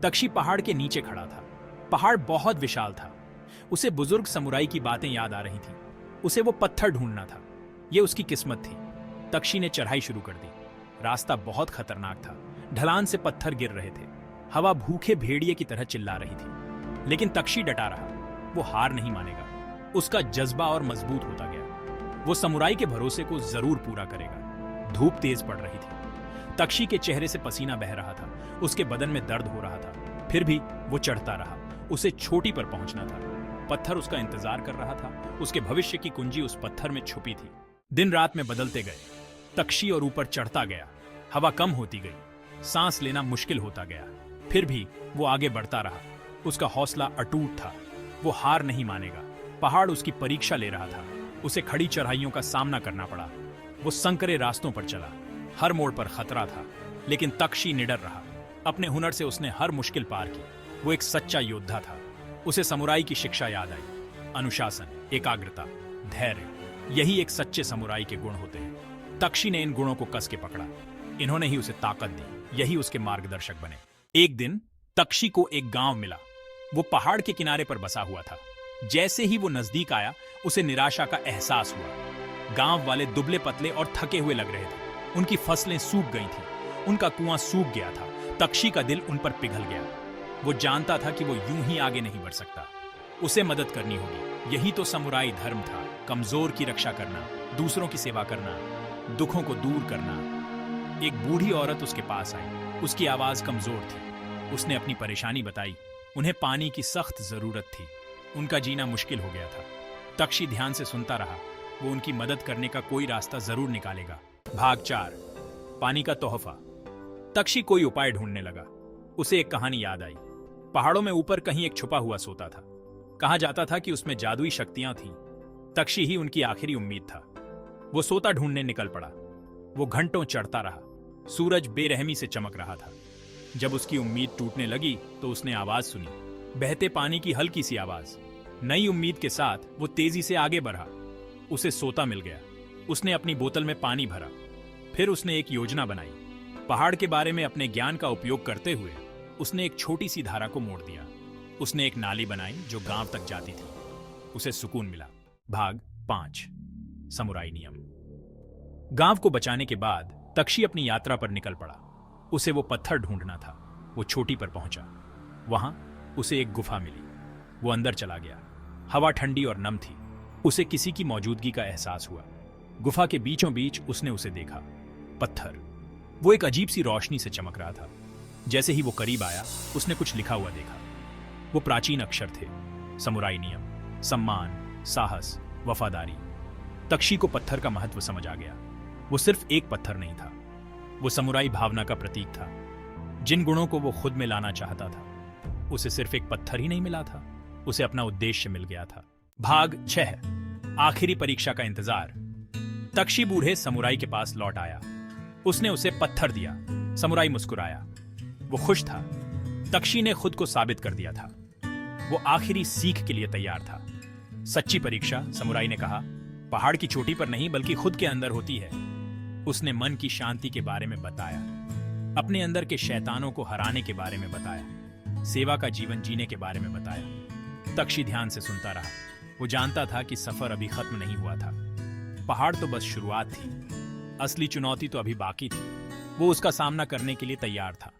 तक्षी पहाड़ के नीचे खड़ा था। पहाड़ बहुत विशाल था। उसे बुजुर्ग समुराई की बातें याद आ रही थीं। उसे वो पत्थर ढूंढना था। ये उसकी किस्मत थी। तक्षी ने चढ़ाई शुरू कर दी। रास्ता बहुत खतरनाक था। ढलान से पत्थर गिर रहे थे। हवा भूखे भेड़िए की तरह चिल्ला रही थी। लेकिन तक्षी डटा रहा। वो हार नहीं मानेगा। उसका जज्बा और मजबूत होता गया। वो समुराई के भरोसे को जरूर पूरा करेगा। धूप तेज पड़ रही थी। तक्षी के चेहरे से पसीना बह रहा था। उसके बदन में दर्द हो रहा था। फिर भी वो चढ़ता रहा। उसे चोटी पर पहुंचना था। पत्थर उसका इंतजार कर रहा था। उसके भविष्य की कुंजी उस पत्थर में छुपी थी। दिन रात में बदलते गए। तक्षी और ऊपर चढ़ता गया। हवा कम होती गई। सांस लेना मुश्किल होता गया। फिर भी वो आगे बढ़ता रहा। उसका हौसला अटूट था। वो हार नहीं मानेगा। पहाड़ उसकी परीक्षा ले रहा था। उसे खड़ी चढ़ाइयों का सामना करना पड़ा। वो संकरे रास्तों पर चला। हर मोड़ पर खतरा था। लेकिन तक्षी निडर रहा। अपने हुनर से उसने हर मुश्किल पार की। वो एक सच्चा योद्धा था। उसे समुराई की शिक्षा याद आई। अनुशासन, एकाग्रता, धैर्य, यही एक सच्चे समुराई के गुण होते हैं। तक्षी ने इन गुणों को कस के पकड़ा। इन्होंने ही उसे ताकत दी। यही उसके मार्गदर्शक बने। एक दिन तक्षी को एक गांव मिला। वो पहाड़ के किनारे पर बसा हुआ था। जैसे ही वो नजदीक आया, उसे निराशा का एहसास हुआ। गांव वाले दुबले पतले और थके हुए लग रहे थे। उनकी फसलें सूख गई थीं। उनका कुआं सूख गया था। तक्षी का दिल उन पर पिघल गया। वो जानता था कि वो यूं ही आगे नहीं बढ़ सकता। उसे मदद करनी होगी। यही तो समुराई धर्म था। कमजोर की रक्षा करना, दूसरों की सेवा करना, दुखों को दूर करना। एक बूढ़ी औरत उसके पास आई। उसकी आवाज कमजोर थी। उसने अपनी परेशानी बताई। उन्हें पानी की सख्त जरूरत थी। उनका जीना मुश्किल हो गया था। तक्षी ध्यान से सुनता रहा। वो उनकी मदद करने का कोई रास्ता जरूर निकालेगा। भाग 4, पानी का तोहफा। तक्षी कोई उपाय ढूंढने लगा। उसे एक कहानी याद आई। पहाड़ों में ऊपर कहीं एक छुपा हुआ सोता था। कहा जाता था कि उसमें जादुई शक्तियां थीं। तक्षी ही उनकी आखिरी उम्मीद था। वो सोता ढूंढने निकल पड़ा। वो घंटों चढ़ता रहा। सूरज बेरहमी से चमक रहा था। जब उसकी उम्मीद टूटने लगी तो उसने आवाज सुनी। बहते पानी की हल्की सी आवाज। नई उम्मीद के साथ वो तेजी से आगे बढ़ा। उसे सोता मिल गया। उसने अपनी बोतल में पानी भरा। फिर उसने एक योजना बनाई। पहाड़ के बारे में अपने ज्ञान का उपयोग करते हुए उसने एक छोटी सी धारा को मोड़ दिया। उसने एक नाली बनाई जो गांव तक जाती थी। उसे सुकून मिला। भाग 5, समुराई नियम। गांव को बचाने के बाद तक्षी अपनी यात्रा पर निकल पड़ा। उसे वो पत्थर ढूंढना था। वो चोटी पर पहुंचा। वहां उसे एक गुफा मिली। वो अंदर चला गया। हवा ठंडी और नम थी। उसे किसी की मौजूदगी का एहसास हुआ। गुफा के बीचों बीच उसने उसे देखा। पत्थर। वो एक अजीब सी रोशनी से चमक रहा था। जैसे ही वो करीब आया, उसने कुछ लिखा हुआ देखा। वो प्राचीन अक्षर थे। समुराई नियम, सम्मान, साहस, वफादारी। तक्षी को पत्थर का महत्व समझ आ गया। वो सिर्फ एक पत्थर नहीं था। वो समुराई भावना का प्रतीक था। जिन गुणों को वो खुद में लाना चाहता था, उसे सिर्फ एक पत्थर ही नहीं मिला था, उसे अपना उद्देश्य मिल गया था। भाग 6, आखिरी परीक्षा का इंतजार। तक्षी बूढ़े समुराई के पास लौट आया। उसने उसे पत्थर दिया। समुराई मुस्कुराया। वो खुश था। तक्षी ने खुद को साबित कर दिया था। वो आखिरी सीख के लिए तैयार था। सच्ची परीक्षा, समुराई ने कहा, पहाड़ की चोटी पर नहीं बल्कि खुद के अंदर होती है। उसने मन की शांति के बारे में बताया। अपने अंदर के शैतानों को हराने के बारे में बताया। सेवा का जीवन जीने के बारे में बताया। तक्षी ध्यान से सुनता रहा। वो जानता था कि सफर अभी खत्म नहीं हुआ था। पहाड़ तो बस शुरुआत थी। असली चुनौती तो अभी बाकी थी। वो उसका सामना करने के लिए तैयार था।